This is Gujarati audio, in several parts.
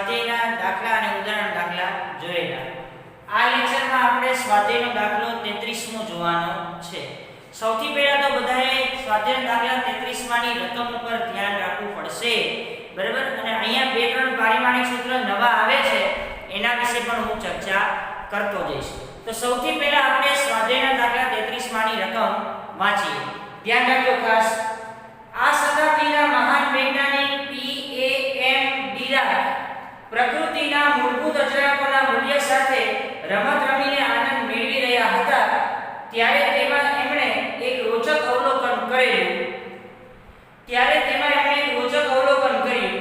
સ્વાધ્યાયના દાખલા અને ઉદાહરણ દાખલા જોયેલા. આ લેક્ચરમાં આપણે સ્વાધ્યાયનો દાખલો 33મો જોવાનો છે. સૌથી પહેલા તો બધાએ સ્વાધ્યાય દાખલા 33 માંની રકમ ઉપર ધ્યાન રાખવું પડશે, બરાબર? અને અહીંયા બે ત્રણ પારિમાણિક સૂત્ર નવા આવે છે, એના વિશે પણ હું ચર્ચા કરતો જઈશ. તો સૌથી પહેલા આપણે સ્વાધ્યાયના દાખલા 33 માંની રકમ વાંચીએ. ધ્યાન રાખજો ખાસ. આ શતાબ્દીના મહાન વૈજ્ઞાનિક P.A.M. ડીરાક પ્રકૃતિના મૂળભૂત અચળાંકોના મૂલ્ય સાથે રમત રમીને આનંદ મેળવી રહ્યા હતા ત્યારે તેમાં એમણે એક રોચક અવલોકન કર્યું.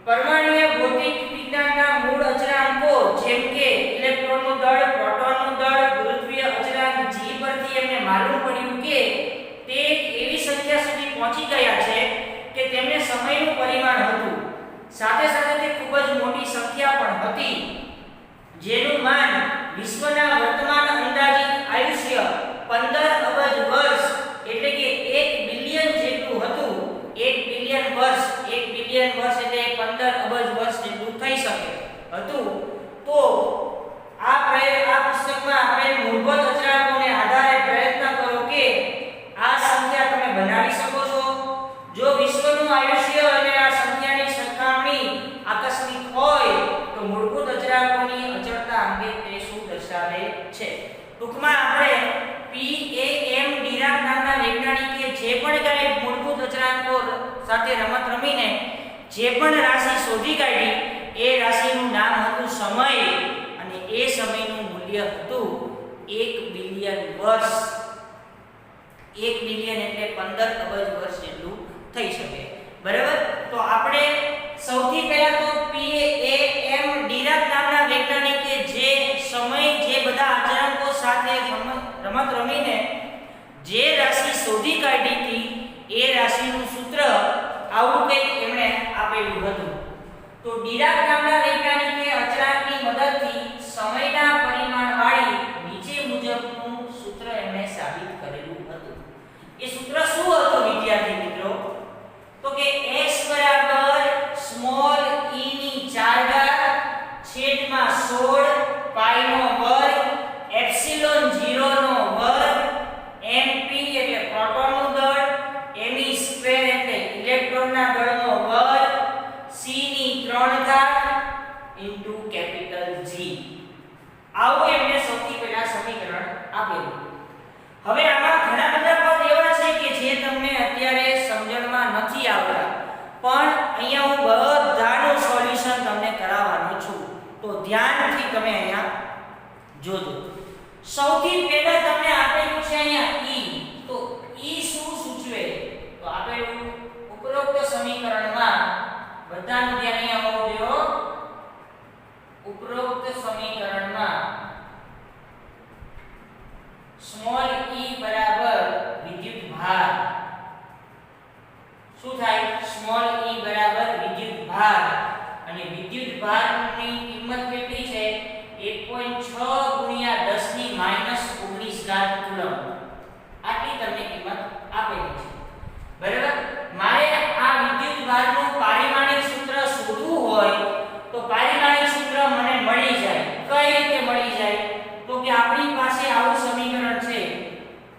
પરમાણુય ભૌતિક વિજ્ઞાનના મૂળ અચળાંકો જેમ કે ઇલેક્ટ્રોનનું દળ, પ્રોટોનનું દળ, ગુરુત્વીય અચળાંક g પરથી એમને માલુમ પડ્યું કે તે એવી સંખ્યા સુધી પહોંચી ગયા છે કે તેમને સમયનું પરિમાણ હતું. સાથે સાથે તે ખૂબ જ મોટી સંખ્યા પણ હતી જેનું માન વિશ્વના વર્તમાન અંદાજિત આયુષ્ય 15 અબજ વર્ષ એટલે કે 1 બિલિયન જેટલું હતું. 1 બિલિયન વર્ષ એટલે 15 અબજ વર્ષ જેટલું થઈ શકે હતું. તો આ પુસ્તકમાં આપણે મૂળભૂત અચળાંકોને આધારે પ્રયત્ન કરો કે આ સંખ્યા તમે બનાવી શકો છો. જો વિશ્વનું આયુષ્ય અને આ સંખ્યાની સરખામણી આકસ્મિક હોય તો મૂળભૂત અચળાંકોની અચળતા અંગે તે શું દર્શાવે છે? ટૂંકમાં આપણે P.A.M. ડીરાક નામના વૈજ્ઞાનિકે જે પણ કાંઈ મૂળભૂત અચળાંકો સાથે રમત રમીને જે પણ રાશિ શોધી કાઢી એ રાશિનું નામ હતું સમય, અને એ સમયનું મૂલ્ય હતું 1 બિલિયન વર્ષ. 1 બિલિયન એટલે 15 અબજ વર્ષ જેટલું થઈ શકે, બરાબર? તો આપણે સૌથી પહેલા તો P.A.M. ડીરાક નામના વૈજ્ઞાનિકે જે સમય જે બધા અચળાંકો સાથે રમત રમીને જે રાશિ શોધી કાઢી હતી એ રાશિનું સૂત્ર આવું કંઈક એમણે આપેલું હતું. તો ડીરાક નામના વૈજ્ઞાનિકે અચળાંકની મદદથી સમયના પરિમાણવાળી નીચે મુજબનું સૂત્ર એમણે સાબિત કરેલું હતું. એ સૂત્ર શું હતું વિદ્યાર્થી મિત્રો? તો કે x બરાબર સ્મોલ e ની 4 ઘાત છેદમાં 16 પાઈ નો વર્ગ એપ્સિલોન 0 નો વર્ગ mp એટલે પ્રોટોનનું દળ, me સ્ક્વેર એટલે ઇલેક્ટ્રોનના દળનો વર્ગ c ની 3 ઘાત ઇન્ટુ કેપિટલ G. આવું એમને સૌથી પહેલા સમીકરણ આપેલું. હવે આમાં ઘણા બધા પદ એવા છે કે જે તમને અત્યારે સમજણમાં નથી આવતા, પણ અહીંયા હું બધાનું સોલ્યુશન તમને કરાવવાનો છું. તો ધ્યાનથી તમે અહીંયા જોજો. સૌથી પહેલા તમને આપેલું છે અહીંયા E. તો E શું સૂચવે? તો આપેલું ઉપરોક્ત સમીકરણમાં બધાનું ધ્યાન અહીંયા હોવું જોઈએ. ઉપરોક્ત સમીકરણમાં સ્મોલ e બરાબર વિદ્યુત ભાર. શું થાય? સ્મોલ e બરાબર વિદ્યુત ભાર, અને વિદ્યુત ભારની કિંમત કેટલી છે? 1.6 ગુણ્યા 10 ની -19 ઘાત કુલમ. આટલી તમને કિંમત આપેલી છે, બરાબર? મારે આ વિદ્યુત ભારનું પારિમાણિક સૂત્ર શોધવું હોય તો પારિમાણિક સૂત્ર મને મળી જાય. કઈ રીતે મળી જાય? તો કે આપણી પાસે આવું સમીકરણ છે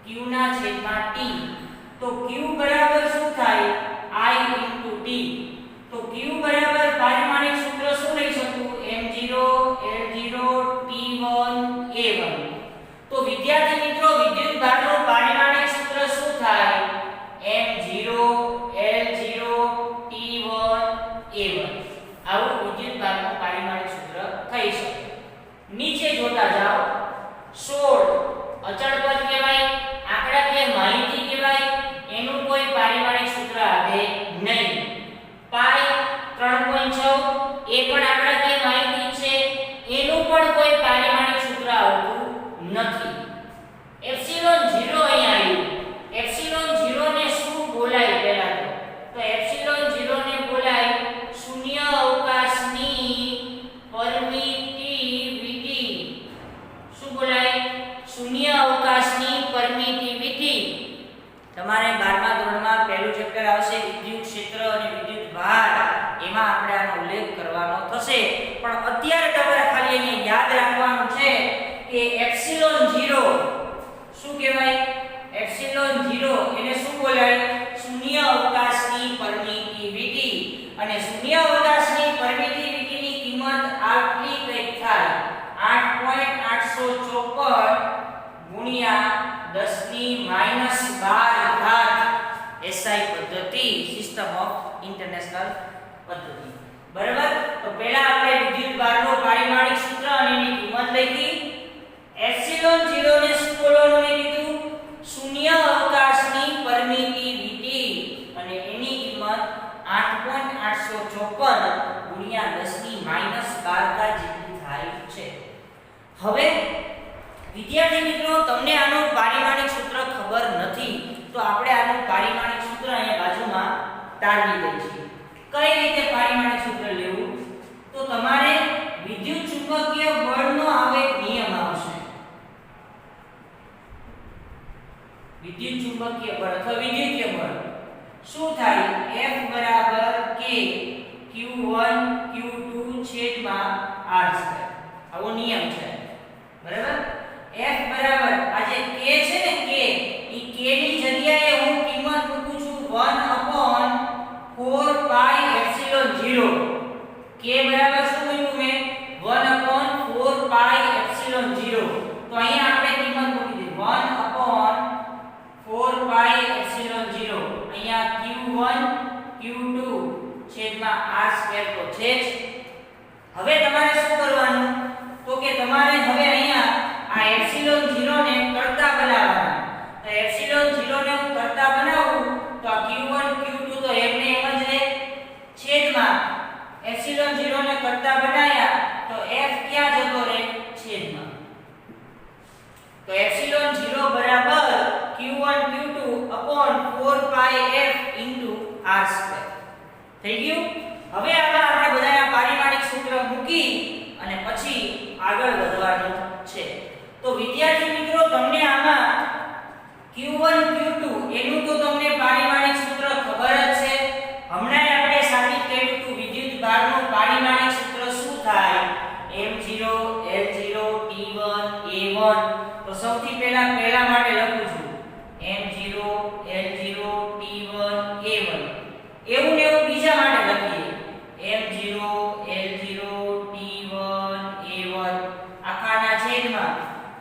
q ના છેદમાં t. તો q બરાબર શું થાય? I * t. તો q બરાબર પારિમાણિક સૂત્ર શું લઈ શકું? m0 l0 t1 a1. તો વિદ્યાર્થી મિત્રો વિદ્યુત ભારનું પારિમાણિક સૂત્ર શું થાય? m0 l0 t1 a1. આવું વિદ્યુત ભારનું પારિમાણિક સૂત્ર થઈ શકે. નીચે જોતા જાઓ. 16 અચળ પદ કહેવાય, આંકડાકીય માહિતી કહેવાય, એનું કોઈ પારિમાણિક સૂત્ર આવે નહીં. પાઈ 3.6 એ પણ આંકડાકીય માહિતી છે, એનું પણ કોઈ પારિમાણિક સૂત્ર આવતું નથી. એપ્સિલોન 0 અહીંયા આવ્યું. એપ્સિલોન 0 ને શું બોલાય પહેલા તો એપ્સિલોન 0 ને બોલાય શૂન્ય અવકાશની પરમિટિવિટી. શું બોલાય? શૂન્ય અવકાશની પરમિટિવિટી. તમારે 12મા ધોરણમાં પહેલું ચેપ્ટર આવશે વિદ્યુત ક્ષેત્ર અને વિદ્યુત ભાર, એમાં આપણે આનો ઉલ્લેખ કરવાનો થશે. થશે, પણ અત્યારે તમારે ખાલી અહીંયા યાદ રાખવાનું છે કે એપ્સિલોન 0 શું કહેવાય? એપ્સિલોન 0 એને શું બોલાય? શૂન્ય અવકાશની પરમિટિવિટી. અને શૂન્ય અવકાશની પરમિટિવિટીની કિંમત આટલી કંઈક થાય 8.854 ગુણ્યા 10⁻12 એસઆઈ પદ્ધતિ, સિસ્ટમ ઓફ ઇન્ટરનેશનલ પદ્ધતિ. બરાબર? તો પહેલા આપણે વિદ્યુતભારનો પારિમાણિક સૂત્ર અને એની કિંમત લખી. એપ્સિલોન 0 ને શું બોલવાનું મેં કીધું? શૂન્ય અવકાશની પરમિટિવિટી અને એની કિંમત 8.854 ગુણ્યા 10⁻12 જેટલી થાય છે. હવે વિદ્યાર્થી મિત્રો, તમને આનું પારિમાણિક સૂત્ર ખબર નથી તો આપણે આનું પારિમાણિક સૂત્ર અહીંયા બાજુમાં તારવી દઈએ છીએ. કઈ રીતે પારિમાણિક સૂત્ર લેવું? તો તમારે વિદ્યુત ચુંબકીય બળનો આવે નિયમ આવશે. વિદ્યુત ચુંબકીય બળ અથવા વિદ્યુતીય બળ શું થાય? F = K Q1 Q2 r². આવો નિયમ છે. બરાબર? F બરાબર આ જે K છે ને, K ઈ K ની જગ્યાએ હું કિંમત મૂકું છું 1/4 pi epsilon 0. K બરાબર શું મૂક્યું મેં? 1/4 pi epsilon 0. તો અહીંયા આપણે કિંમત મૂકી દીધી 1/4 pi epsilon 0. અહીંયા Q1 Q2 r² તો છે જ. હવે તમારે શું કરવાનું? તો કે તમારે હવે અહીંયા આ એપ્સિલોન 0 ને કરતા બનાવવાના. તો એપ્સિલોન 0 ને હું કરતા બનાવું તો આ Q1 Q2 તો એમને એમ જ રહે, છેદમાં એપ્સિલોન 0 ને કરતા બનાયા તો F ક્યાં જતો રહે? છેદમાં. તો એપ્સિલોન 0 બરાબર Q1 Q2 4 pi F r². થઈ ગયું? હવે આપણે બધાના પારિમાણિક સૂત્ર મૂકી અને પછી આગળ વધવાનું છે. તો વિદ્યાર્થી મિત્રો, તમને આમાં Q1 Q2 એનું તો તમને પારિમાણિક સૂત્ર ખબર જ છે. હમણાં આપણે સાબિત કર્યું હતું વિદ્યુતભારનું પારિમાણિક સૂત્ર શું થાય? m0 l0 t1 a1. તો સૌથી પહેલા માટે લખું છું m0 l0 t1 a1. એવું ને એવું બીજા માટે લખીએ m0 l0 t1 a1 આખાના છેદમાં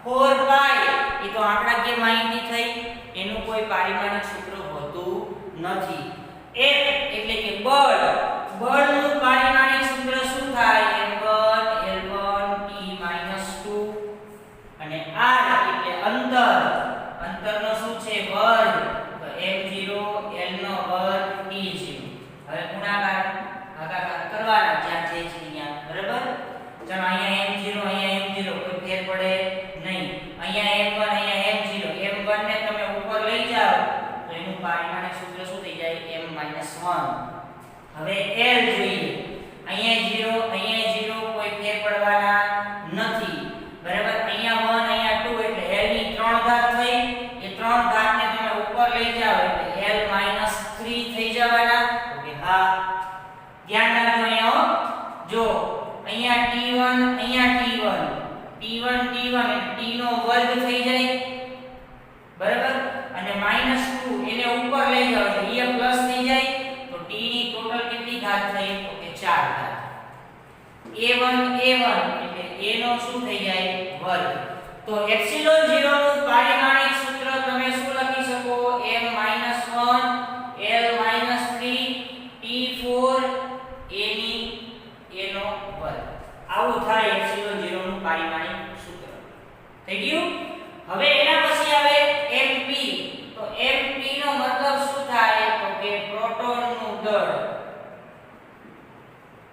4 pi. એ તો આંકડાકીય માહિતી થઈ, એનું કોઈ પારિમાણિક સૂત્ર હોતું નથી. F એટલે કે બળ. બળનું પારિમાણિક સૂત્ર શું થાય? m1 l1 t-2. અને r એટલે અંતર. અંતરનો શું છે? વર્ગ. તો m0 l નો વર્ગ t0. હવે ગુણાકાર ભાગાકાર કરવાના જ્યાં છે અહીંયા. બરાબર? ચાલો અહીંયા m0 અહીંયા m0 કોઈ ફેર પડે નહીં. અહીંયા m1 અહીંયા m0. m1 ને તમે ઉપર લઈ જાઓ તો એનું પારિમાણિક સૂત્ર શું થઈ જાય? m-1. હવે l જોઈએ. અહીંયા 0 અહીંયા 0 કોઈ ફેર પડવાના નથી. બરાબર? અહીંયા 1 અહીંયા 2 એટલે l ની 3 ઘાત થઈ. એ 3 ઘાત ને તમે ઉપર લઈ જાઓ એટલે l - 3 થઈ જવાના. ઓકે, હા ધ્યાન રાખજો. અહીંયા જો અહીંયા t1 અહીંયા t1 એટલે t નો વર્ગ થઈ જાય. બરાબર? અને -2 એને ઉપર લઈ જાઓ એટલે એ પ્લસ થઈ જાય. તો t ની ટોટલ કેટલી ઘાત થઈ? તો કે 4 ઘાત. a1 એટલે a નો શું થઈ જાય? વર્ગ. તો એપ્સિલોન 0 નું પારિમાણિક સૂત્ર તમે શું લખી શકો? m-1 l-3 t4 a નો વર્ગ. આવું થાય એપ્સિલોન 0 નું પારિમાણિક સૂત્ર. થઈ ગયું? હવે એના પછી આવે mp. તો mp નો મતલબ શું થાય? તો કે પ્રોટોનનું દળ.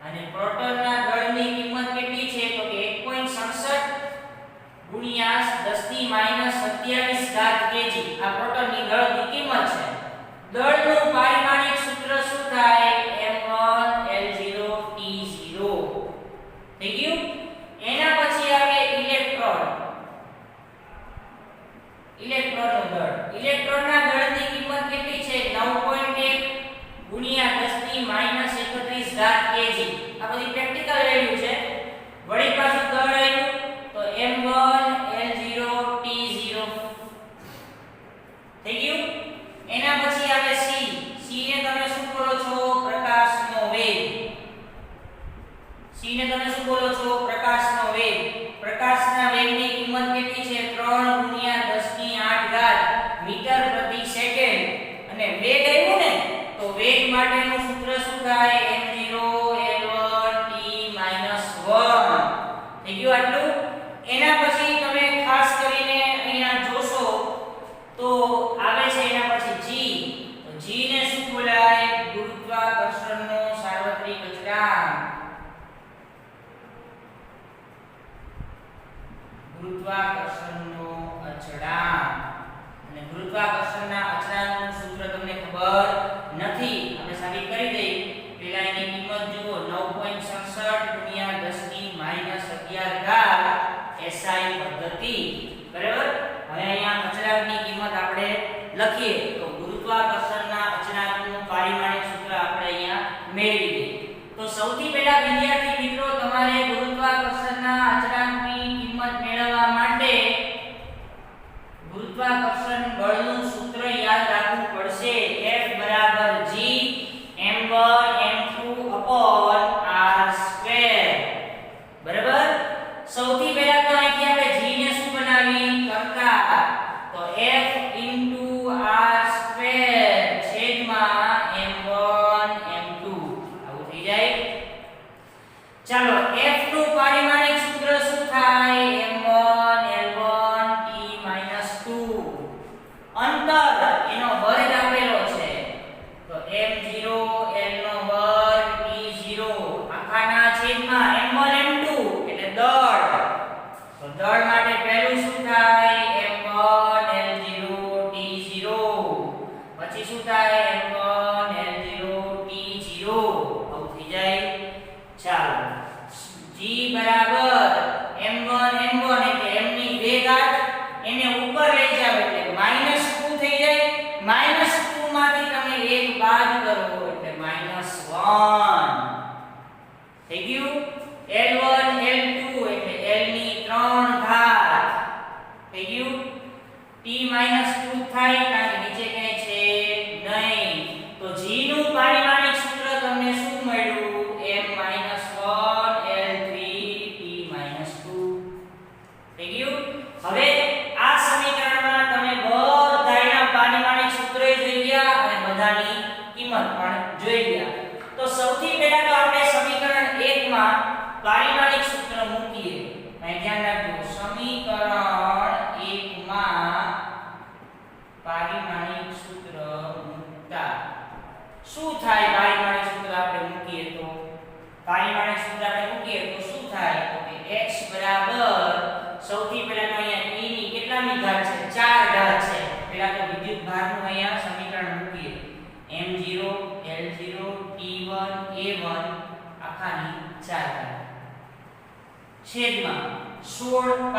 અને પ્રોટોનના દળની કિંમત કેટલી છે? તો કે 1.67 ગુણ્યા 10⁻27 ઘાત kg. આ પ્રોટોનની દળની કિંમત છે. દળનું પારિમાણિક સૂત્ર શું થાય? m1 l0 t0. થઈ ગયું? એના પછી આવે ઇલેક્ટ્રોન. ઇલેક્ટ્રોનનું દળ. ઇલેક્ટ્રોનના દળની કિંમત કેટલી છે? 9.1 ગુણ્યા 10⁻31 ઘાત kg. આ બધી પ્રેક્ટિકલ વેલ્યુ ને તમે શું બોલો છો? પ્રકાશનો વેગ. પ્રકાશના વેગની કિંમત કેટલી છે? 3 × 10⁸ મીટર પ્રતિ સેકન્ડ. અને વેગ આવ્યો ને તો વેગ માટેનું સૂત્ર શું થાય? m0l1t - 1. થઈ ગયું આટલું? એના પછી તમે ખાસ કરીને અહીંયા જોશો તો આવે છે એના પછી g. તો g ને શું બોલાય? ગુરુત્વાકર્ષણનો સાર્વત્રિક અચળાંક. ગુરુત્વાકર્ષણનો અચળાંક. અને ગુરુત્વાકર્ષણના અચળાંકનું સૂત્ર તમને ખબર નથી, આપણે સાબિત કરી દઈએ. પેલા એની કિંમત જુઓ 9.67 × 10⁻11 SI પદ્ધતિ. બરાબર? હવે અહીંયા અચળાંકની કિંમત આપણે લખીએ તો ગુરુત્વાકર્ષણના અચળાંકનું પારિમાણિક સૂત્ર આપણે અહીંયા મેળવી દઈએ. તો સૌથી પહેલા વિદ્યાર્થી મિત્રો તમારે ગુરુત્વાકર્ષણના અચળાંકની કિંમત મેળવવા માટે ગુરુત્વાકર્ષણ બળનું સૂત્ર યાદ રાખવું પડશે. F = G m1m2/r². બરાબર? સૌથી પહેલા તો અહીંથી આપણે g ને શું બનાવી? કરતા. તો F * r² છેદમાં m1 m2 આવું થઈ જાય. ચાલો F નું પારિમાણિક સૂત્ર શું થાય? m1l1t - 2. અંતર એનો વર્ગ આપેલો છે તો m0l2 t0 આખાના છેદમાં m1 m2 એટલે દળ. તો દળ માટે પહેલું શું થાય? m1l0 t0. પછી શું થાય? m1l0 t0 આવું થઈ જાય. ચાલો g બરાબર m1 m1 એટલે m ની 2 ઘાત એને ઉપર લઈ જાવ એટલે -2 થઈ જાય. -2 માંથી તમે 1 બાદ કરો એટલે -1 થઈ ગયું. l1 l2 એટલે l ની 3 ઘાત થઈ ગયું. t -2 થાય કારણ કે નીચે ક્યાંય છે નહીં. તો g નું પારિમાણિક સૂત્ર તમને શું મળ્યું? m-1l3t - 2 થઈ ગયું. હવે આ સમીકરણમાં તમે બધાના પારિમાણિક સૂત્રએ જોઈ ગયા અને બધાની કિંમત પણ જોઈ ગયા. તો સૌથી પહેલા તો આપણે સમીકરણ 1 માં પારિમાણિક સૂત્ર મૂકીએ. અહીં ધ્યાન રાખજો. સમીકરણ 1 માં પારિમાણિક સૂત્ર મૂકતા શું થાય? પારિમાણિક સૂત્ર આપણે મૂકીએ તો શું થાય? તો કે x બરાબર સૌથી પહેલા તો અહીંયા e ની કેટલામી ઘાત છે? 4 ઘાત છે. પહેલા તો વિદ્યુત ભારનું અહીંયા સમીકરણ મૂકીએ. m0 l0 t1 a1 આખાની 4 ઘાત છેદમાં 16π²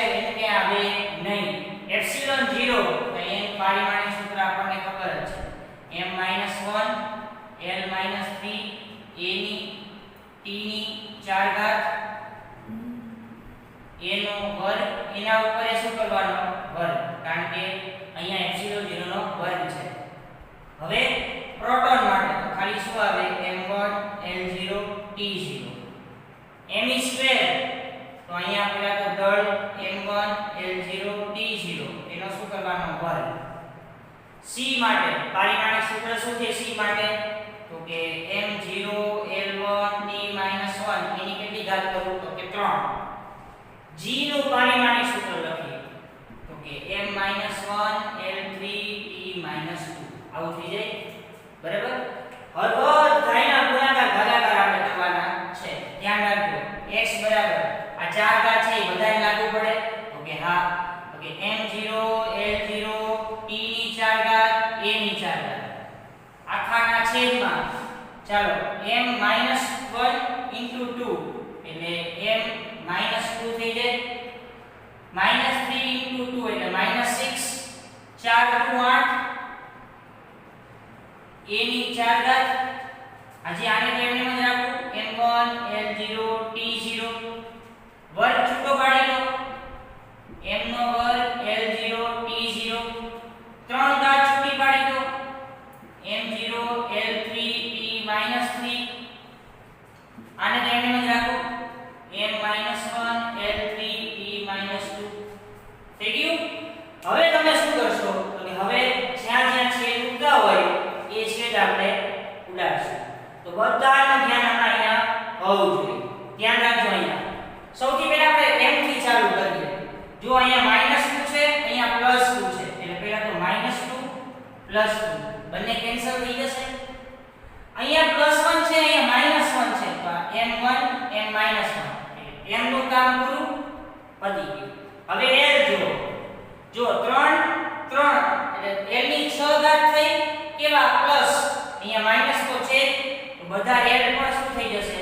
એટલે કે આવે નહીં. એપ્સિલોન 0 તો એનું પારિમાણિક સૂત્ર આપણને ખબર જ છે. m - 1 l - 3 a ની t ની 4 ઘાત a નો વર્ગ એના ઉપર શું કરવાનો? વર્ગ. કારણ કે અહીંયા એપ્સિલોન 0 નો વર્ગ છે. હવે પ્રોટોન માટે તો ખાલી શું આવે? m1 l0 t0 m2 તો અહીંયા પેલા તો દળ m1 l0 t0 એનો શું કરવાનો? વર્ગ. c માટે પારિમાણિક સૂત્ર શું છે? c માટે તો કે m0l1 t - 1 એની કેટલી ઘાત કરું? તો કે 3. g નું પારિમાણિક સૂત્ર લખીએ તો કે m - 1 l3 t - 2 આવું થઈ જાય. બરાબર? હર બધાયના ગુણાકાર ભાગાકાર આપણે કરવાના છે. ધ્યાન રાખજો. x બરાબર આ 4 ઘાત છે એ બધાય લાગુ પડે તો કે હા. તો કે m0 l0 t ની 4 ઘાત a ની 4 ઘાત આખાના છેદમાં ચાલો m - 1 * 2 એટલે m -2 થઈ જાય. -3 * 2 એટલે -6 4 * 8 a ની 4 ઘાત. હજી આને તો એમને જ રાખું m1 l0 t0 વર્ગ છૂટો પાડી લો. m નો વર્ગ l0 t0 3 ઘાત છૂટી પાડી દો. m0 l3 t - 3 આને તો એમને જ રાખું સૌથી પહેલા આપણે m થી ચાલુ કરીએ. જો અહીંયા -2 છે, અહીંયા +2 છે. એટલે પહેલા તો -2 +2 બંને કેન્સલ થઈ જશે. અહીંયા +1 છે, અહીંયા -1 છે. તો m1 m-1 એટલે m નું કામ પૂરું પતી ગયું. હવે l જો 3 3 એટલે l ની 6 ઘાત થઈ કેવા પ્લસ, અહીંયા માઈનસ તો છે તો બધા l પણ શું થઈ જશે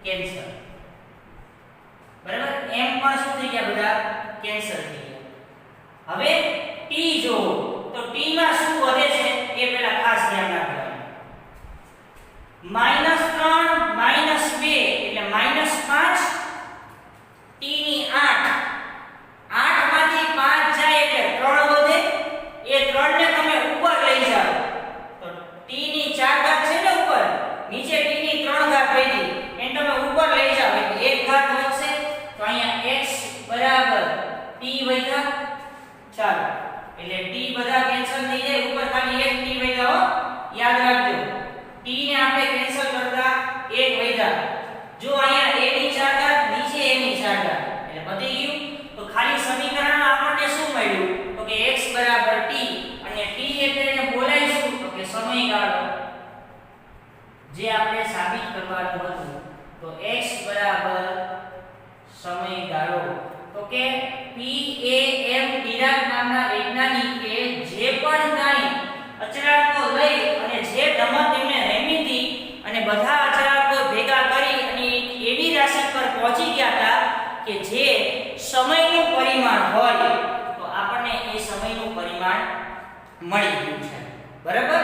કેન્સલ. બરાબર, m પણ શું થઈ ગયા બધા કેન્સલ થઈ ગયા. હવે t જો તો t માં શું વધે છે એ પહેલા ખાસ ધ્યાન રાખવાનું. -3 -2 એટલે -5 t ની 8 8 માંથી 5 જાય એટલે 3 વધે. એ 3 ને તમે ઉપર લઈ જાઓ તો t ની 4 ઘાત છે ને ઉપર, નીચે t ની 3 ઘાત વધી એને તમે ઉપર લઈ જાઓ એટલે 1 ઘાત વધશે. તો અહીંયા x બરાબર t વધ્યા. ચાલો એટલે t બધા કેન્સલ થઈ જાય, ઉપર ખાલી એક t વધ્યા હો, યાદ રાખજો. t ને આપણે કેન્સલ કરતા 1 વધ્યા. જો અહીંયા a ની 4 ઘાત, નીચે a ની 4 ઘાત એટલે પતી ગયું. તો ખાલી સમીકરણમાં આપણને શું મળ્યું તો કે x બરાબર t, અને t એટલે એને બોલાવીશું તો કે સમયગાળો જે આપણે સાબિત કરવાનું હતું. તો x બરાબર સમયગાળો. તો કે PAM ડિરાક નામના વૈજ્ઞાનિકે જે પણ કાંઈ અચળાંકો લઈ અને જે રમત એમને રમી હતી અને બધા અચળાંકો ભેગા કરી અને એવી રાશિ પર પહોંચી ગયા હતા કે જે સમયનું પરિમાણ હોય, તો આપણને એ સમયનું પરિમાણ મળી ગયું છે. બરાબર,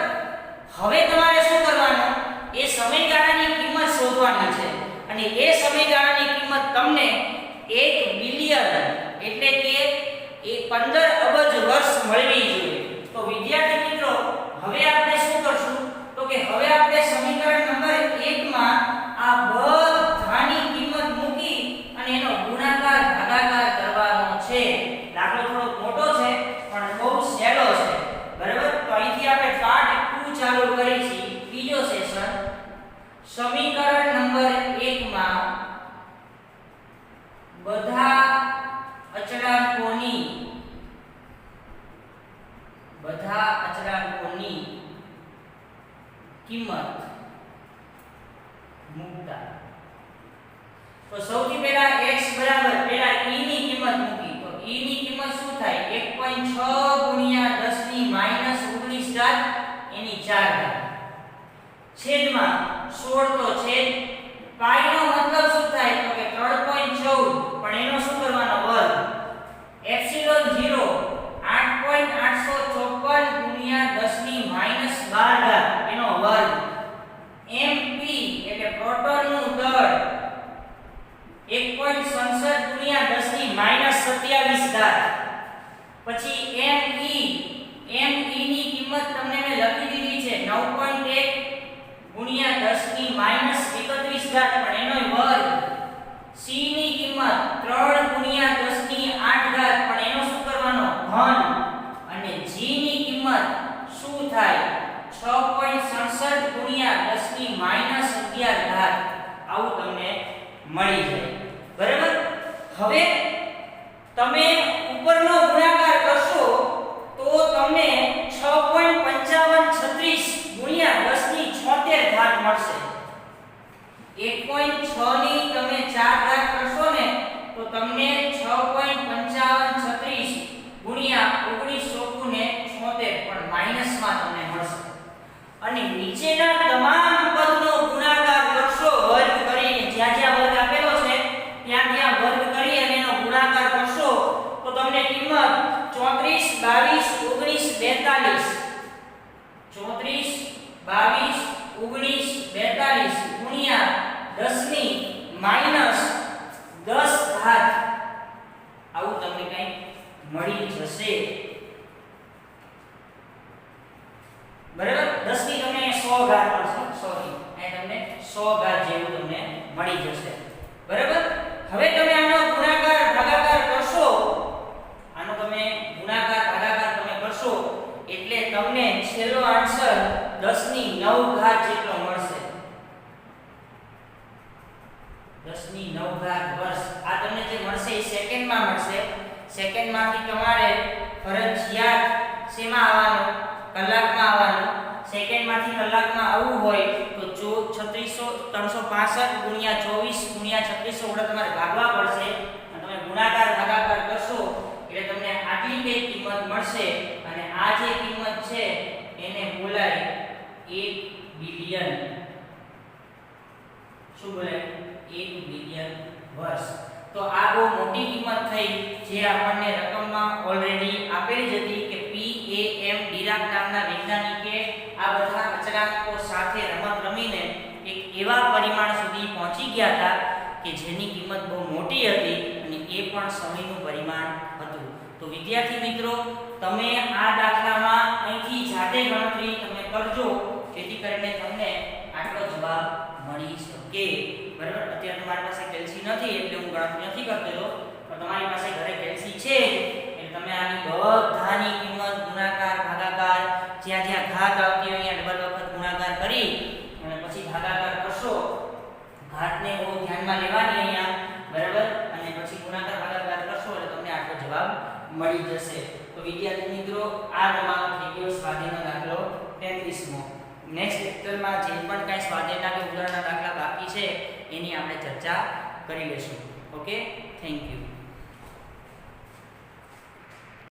હવે તમારે શું કરવાનું, એ સમયગાળાની કિંમત શોધવાની છે અને એ સમયગાળાની કિંમત તમને 1 બિલિયન એટલે કે 15 અબજ વર્ષ મળવી જોઈએ. તો વિદ્યાર્થી મિત્રો, હવે આપણે શું કરશું તો કે હવે આપણે સમીકરણ નંબર 1 માં આ બધાની કિંમત મૂકી અને એનો ગુણાકાર ભાગાકાર કરવાનો છે. દાખલો થોડો મોટો છે પણ બહુ સહેલો છે. બરાબર, તો અહીંથી આપણે પાર્ટ 2 ચાલુ કરીશું, બીજો સેશન. સમીકરણ નંબર 1 માં બધા અચળાંકોની કિંમત મૂકતા. તો સૌથી પહેલા x બરાબર પહેલા e ની કિંમત મૂકી. તો e ની કિંમત શું થાય 1.6 ગુણ્યા 10 ની -19 ઘાત એની 4 ઘાત છેદમાં 16 તો છેદ. પાઈ નો મતલબ શું થાય તો કે 3.14 પણ એનો શું કરવાનો વર્ગ. એપ્સિલોન 0 8.854 ગુણ્યા 10 ની -12 ઘાત એનો વર્ગ. mp એટલે પ્રોટોનનું દળ 1.67 ગુણ્યા 10 ની -27 ઘાત. પછી me ની કિંમત તમને મેં લખી દીધી છે 9.1 ગુણ્યા 10 ની -31 ઘાત પણ એનો વર્ગ. c ની કિંમત 3 ગુણ્યા 10 ની 8 ઘાત પણ એનો શું કરવાનો ઘન. અને g ની કિંમત શું થાય 6.67 ગુણ્યા 10 ની -11 ઘાત. આવું તમને મળી જાય. બરાબર, હવે તમે ઉપરનો ગુણાકાર કરશો તો તમને 6.5536 ગુણ્યા 10 ની 76 ઘાત મળશે. 1.6 ની તમે 4 ઘાત કરશો ને તો તમને 6.5536 ગુણ્યા 19 ને 76 પણ માઈનસમાં તમને મળશે. અને નીચેના તમામ પદનો ગુણાકાર કરશો વર્ગ કરીને, જ્યાં જ્યાં વર્ગ આપેલો છે ત્યાં ત્યાં વર્ગ કરી અને એનો ગુણાકાર કરશો તો તમને કિંમત 34 22 19 42 ગુણ્યા 10 ની -10 ઘાત આવું તમને કંઈ મળી જશે. બરાબર, 10 ની તમને 100 ઘાત મળશે. સોરી, અહીં તમને 100 ઘાત જેવું તમને મળી જશે. બરાબર, હવે તમે આનો ગુણાકાર ભાગાકાર કરશો, આનો તમે ગુણાકાર ભાગાકાર તમે કરશો એટલે તમને છેલ્લો આન્સર 10 ની 9 ઘાત જેટલો મળશે. 10 ની 9 ઘાત વર્ષ. આ તમને મળશે એ સેકન્ડમાં મળશે. સેકન્ડમાંથી તમારે ફરજિયાત શેમાં આવવાનું? કલાકમાં આવવાનું. સેકન્ડમાંથી કલાકમાં આવવું હોય તો 365 ગુણ્યા 24 ગુણ્યા 3600 વડે તમારે ભાગવા પડશે. અને તમે ગુણાકાર ભાગાકાર કરશો એટલે તમને આટલી બે કિંમત મળશે. અને આ જે કિંમત છે એને બોલાય 1 બિલિયન. શું બોલાય? 1 બિલિયન વર્ષ. તો આ બહુ મોટી કિંમત થઈ જે આપણને રકમમાં ઓલરેડી આપેલી જ હતી કે PAM ડીરાક નામના વૈજ્ઞાનિકે આ બધા અચળાંકો સાથે રમત રમીને એક એવા પરિમાણ સુધી પહોંચી ગયા હતા કે જેની કિંમત બહુ મોટી હતી અને એ પણ સમયનું પરિમાણ હતું. તો વિદ્યાર્થી મિત્રો, તમે આ દાખલામાં અહીંથી જાતે ગણતરી તમે કરજો જેથી કરીને તમને આટલો જવાબ મળી શકે. બરાબર? અત્યારે તમારી પાસે કેલ્સી નથી એટલે હું ગણતરી નથી કરતો, પણ તમારી પાસે ઘરે કેલ્સી છે એટલે તમે આની બધાની કિંમત ગુણાકાર ભાગાકાર જ્યાં જ્યાં ઘાત આવતી હોય અહીંયા ડબલ વખત ગુણાકાર કરી અને પછી ભાગાકાર કરશો. ઘાતને બહુ ધ્યાનમાં લેવાની અહીંયા. બરાબર? અને પછી ગુણાકાર ભાગાકાર કરશો એટલે તમને આટલો જવાબ મળી જશે. તો વિદ્યાર્થી મિત્રો, આ તમારો થઈ ગયો સ્વાધ્યાયનો દાખલો 33મો. નેક્સ્ટ લેક્ચરમાં જે પણ કાંઈ સ્વાધ્યાયના કે ઉદાહરણના દાખલા બાકી છે એની આપણે ચર્ચા કરી લેશું. Okay, thank you.